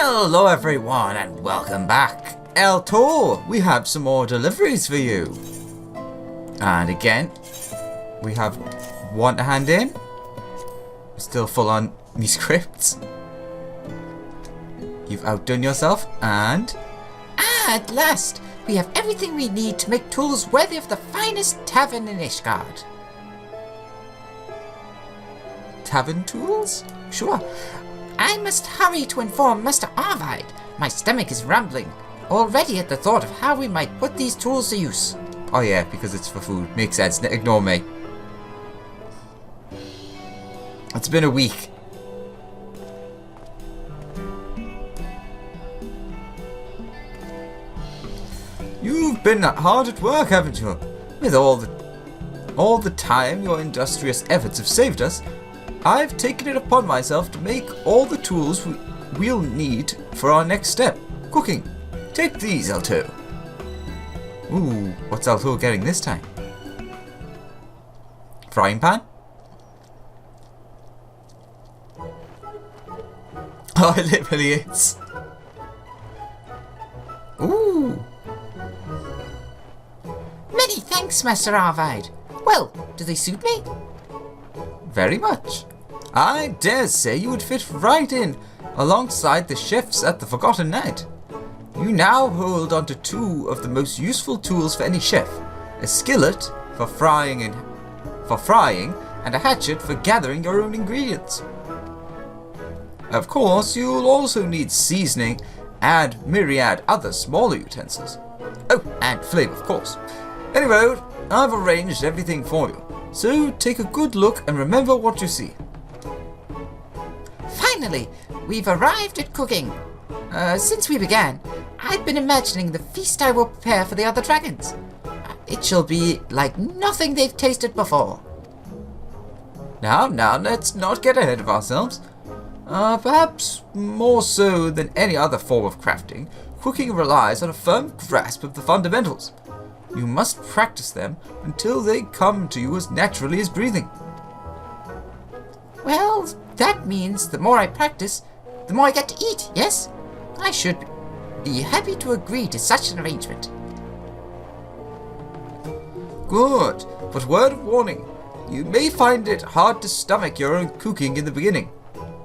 Hello everyone and welcome back. Ehll Tou, we have some more deliveries for you. And again, we have one to hand in. Still full on me scripts. You've outdone yourself and... at last, we have everything we need to make tools worthy of the finest tavern in Ishgard. Tavern tools? Sure. I must hurry to inform Master Arvide. My stomach is rumbling already at the thought of how we might put these tools to use. Oh yeah, because it's for food. Makes sense. Ignore me. It's been a week. You've been hard at work, haven't you? With all the time your industrious efforts have saved us, I've taken it upon myself to make all the tools we'll need for our next step, cooking. Take these, Ehll Tou. Ooh, what's Ehll Tou getting this time? Frying pan? Oh, it literally is. Ooh. Many thanks, Master Arvide. Well, do they suit me? Very much. I dare say you would fit right in alongside the chefs at the Forgotten Night. You now hold onto two of the most useful tools for any chef: a skillet for frying and a hatchet for gathering your own ingredients. Of course, you'll also need seasoning and myriad other smaller utensils. Oh, and flame, of course. Anyway, I've arranged everything for you. So take a good look and remember what you see. Finally, we've arrived at cooking. Since we began, I've been imagining the feast I will prepare for the other dragons. It shall be like nothing they've tasted before. Now, let's not get ahead of ourselves. Perhaps more so than any other form of crafting, cooking relies on a firm grasp of the fundamentals. You must practice them until they come to you as naturally as breathing. Well, that means the more I practice, the more I get to eat, yes? I should be happy to agree to such an arrangement. Good, but word of warning, you may find it hard to stomach your own cooking in the beginning.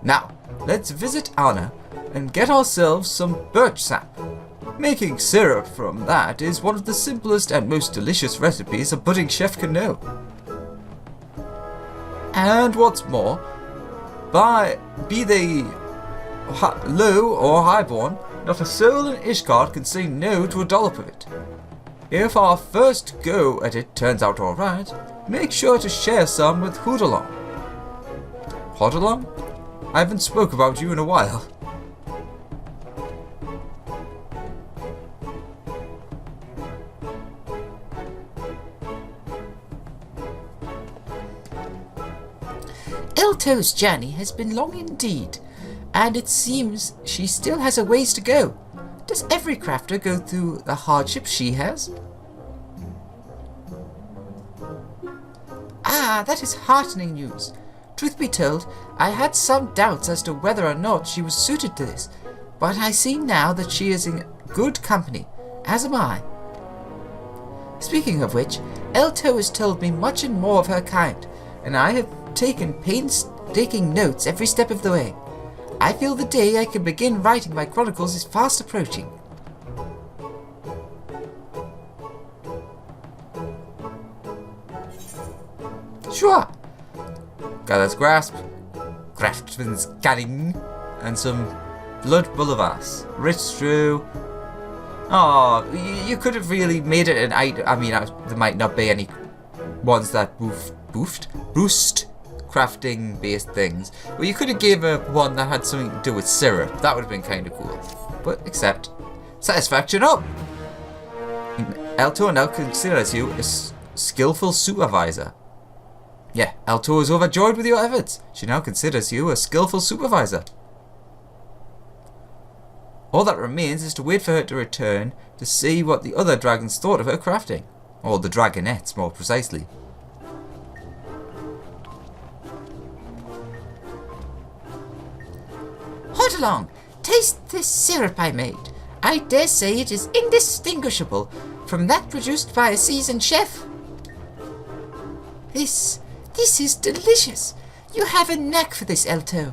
Now, let's visit Anna and get ourselves some birch sap. Making syrup from that is one of the simplest and most delicious recipes a budding chef can know. And what's more, be they low or highborn, not a soul in Ishgard can say no to a dollop of it. If our first go at it turns out alright, make sure to share some with Hoodalong. Hoodalong? I haven't spoke about you in a while. Ehll Tou's journey has been long indeed, and it seems she still has a ways to go. Does every crafter go through the hardships she has? Ah, that is heartening news. Truth be told, I had some doubts as to whether or not she was suited to this, but I see now that she is in good company, as am I. Speaking of which, Ehll Tou has told me much and more of her kind, and I have taken painstaking notes every step of the way. I feel the day I can begin writing my chronicles is fast approaching. Sure. Gather's grasp, craftsman's canning, and some blood bullivas. Rich stew. Oh, you could have really made it an item. I mean, there might not be any ones that boost crafting based things, but you could have gave her one that had something to do with syrup. That would have been kind of cool. But except, satisfaction up. Ehll Tou now considers you a skillful supervisor. Yeah, Ehll Tou is overjoyed with your efforts. She now considers you a skillful supervisor. All that remains is to wait for her to return to see what the other dragons thought of her crafting. Or the dragonettes, more precisely. Hoodalong, Taste this syrup I made. I dare say it is indistinguishable from that produced by a seasoned chef. This is delicious. You have a knack for this, Ehll Tou.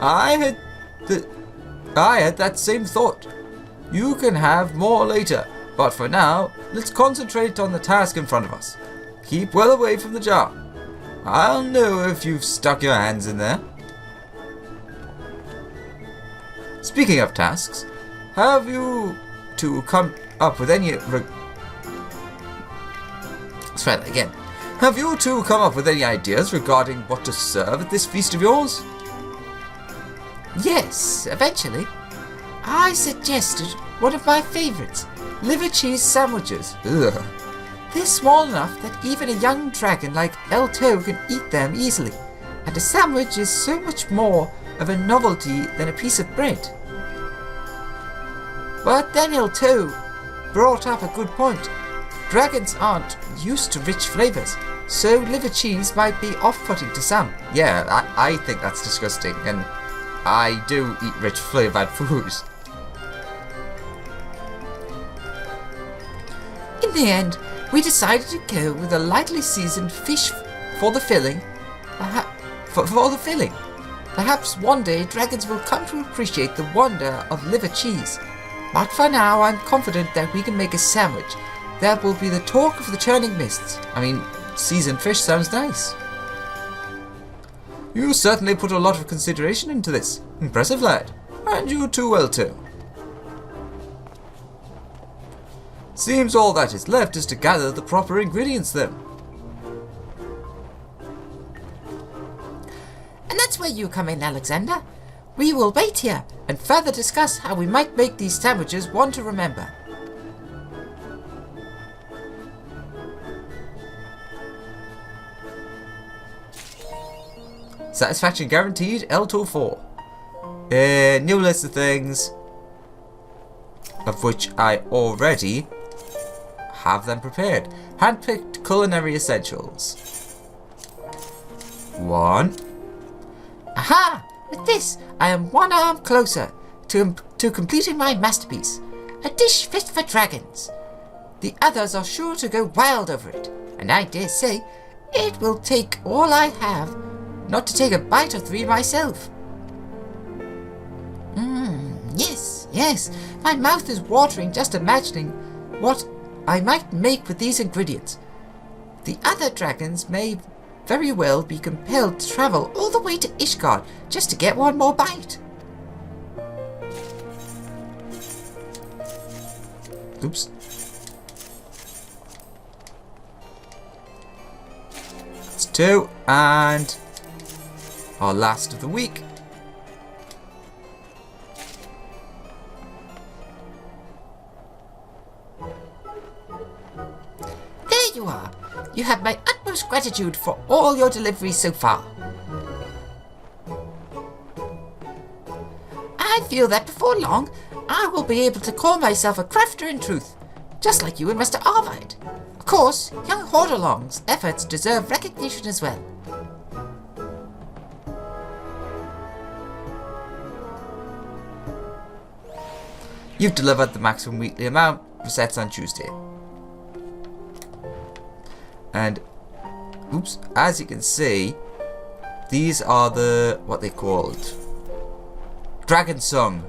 I had that same thought. You can have more later, but for now, let's concentrate on the task in front of us. Keep well away from the jar. I'll know if you've stuck your hands in there. Speaking of tasks, have you two come up with any... Let's try that again. Have you two come up with any ideas regarding what to serve at this feast of yours? Yes, eventually. I suggested one of my favourites, liver cheese sandwiches. Ugh. They're small enough that even a young dragon like Ehll Tou can eat them easily, and a sandwich is so much more of a novelty than a piece of bread. But then Ehll Tou brought up a good point. Dragons aren't used to rich flavours, so liver cheese might be off-putting to some. Yeah, I think that's disgusting, and I do eat rich flavoured food. In the end, we decided to go with a lightly seasoned fish for the filling. For the filling. Perhaps one day dragons will come to appreciate the wonder of liver cheese. But for now, I'm confident that we can make a sandwich that will be the talk of the churning mists. I mean, seasoned fish sounds nice. You certainly put a lot of consideration into this. Impressive, lad. And you too, Ehll Tou. Seems all that is left is to gather the proper ingredients then. And that's where you come in, Alexander. We will wait here and further discuss how we might make these sandwiches one to remember. Satisfaction guaranteed, Ehll Tou 4. New list of things, of which I already have them prepared. Handpicked culinary essentials. 1. Aha! With this, I am one arm closer to completing my masterpiece. A dish fit for dragons. The others are sure to go wild over it, and I dare say it will take all I have not to take a bite or 3 myself. Yes, my mouth is watering just imagining what I might make with these ingredients. The other dragons may very well be compelled to travel all the way to Ishgard just to get one more bite. Oops. That's 2, and our last of the week. There you are. You have my utmost gratitude for all your deliveries so far. I feel that before long, I will be able to call myself a crafter in truth, just like you and Mr. Arvide. Of course, young Hordalong's efforts deserve recognition as well. You've delivered the maximum weekly amount, resets on Tuesday. And, oops, as you can see, these are the, what they called, Dragon Song.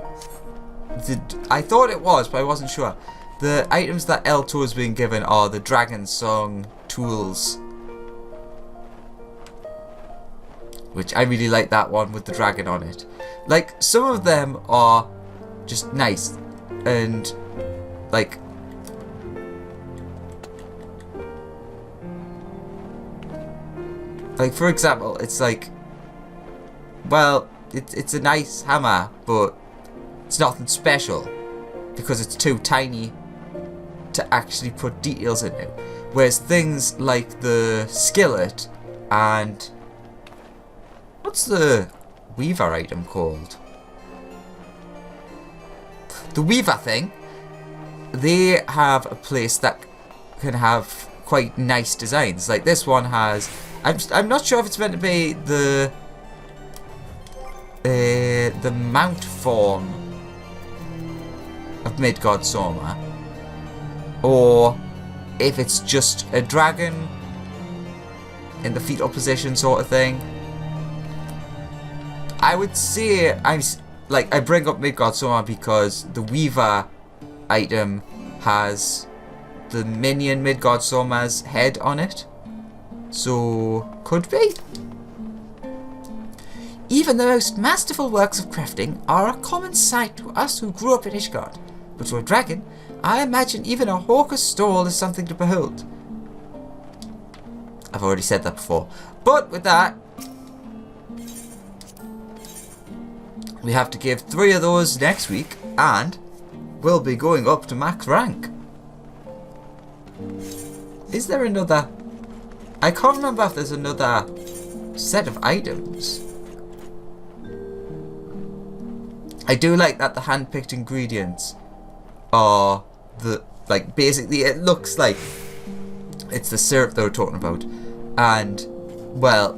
I thought it was, but I wasn't sure. The items that Ehll Tou has been given are the Dragon Song tools. Which I really like that one with the dragon on it. Like, some of them are just nice. And, like, for example, it's like, well, it's a nice hammer, but it's nothing special because it's too tiny to actually put details into. Whereas things like the skillet and what's the weaver item called? The weaver thing, they have a place that can have quite nice designs. Like this one has, I'm not sure if it's meant to be the the mount form of Midgard Soma, or if it's just a dragon in the fetal position sort of thing. I would say I bring up Midgard Soma because the Weaver item has the minion Midgard Soma's head on it, so could be. Even the most masterful works of crafting are a common sight to us who grew up in Ishgard, but to a dragon, I imagine even a hawker's stall is something to behold. I've already said that before. But with that, we have to give 3 of those next week, and we'll be going up to max rank. Is there another... I can't remember if there's another set of items. I do like that the hand-picked ingredients are the... like, basically it looks like it's the syrup they were talking about. And, well,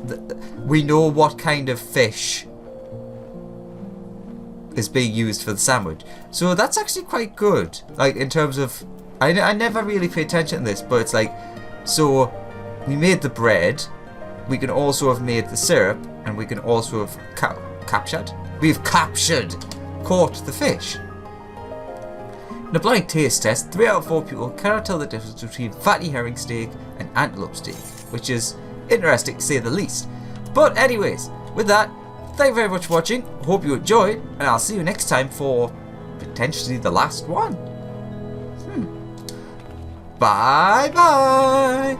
we know what kind of fish is being used for the sandwich. So that's actually quite good. Like, in terms of... I never really pay attention to this, but it's like... So, we made the bread. We can also have made the syrup. And we can also have captured? We've caught the fish. In a blind taste test, 3 out of 4 people cannot tell the difference between fatty herring steak and antelope steak, which is interesting to say the least. But anyways, with that, thank you very much for watching. Hope you enjoyed, and I'll see you next time for potentially the last one. Bye bye.